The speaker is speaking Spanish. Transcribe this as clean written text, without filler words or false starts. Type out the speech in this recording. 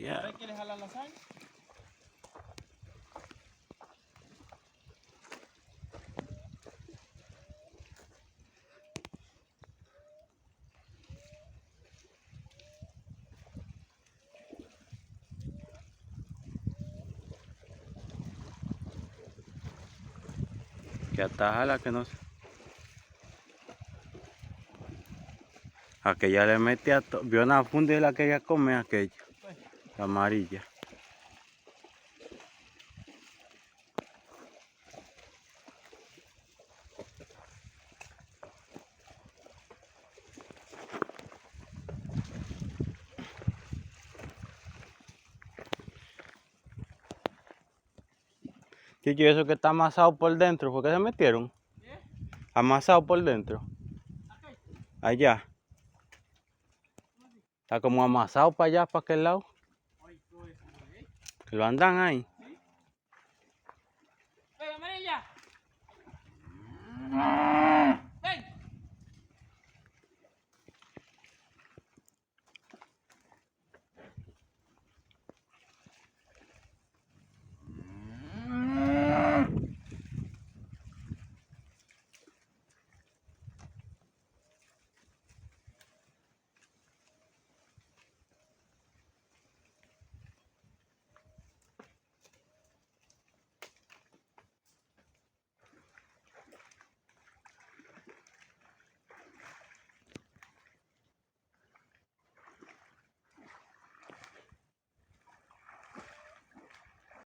¿Ahora quieres jalar la sal? Que ataja la que no sé. Aquella le mete a todo. Vio una funda de la que ella come, aquella. La amarilla. Chicho, ¿y eso que está amasado por dentro? ¿Por qué se metieron? ¿Qué? Amasado por dentro. Acá. Allá. Está como amasado para allá, para aquel lado. Ay, todo eso, güey. Que lo andan ahí. ¿Sí? ¡Venga, amarilla!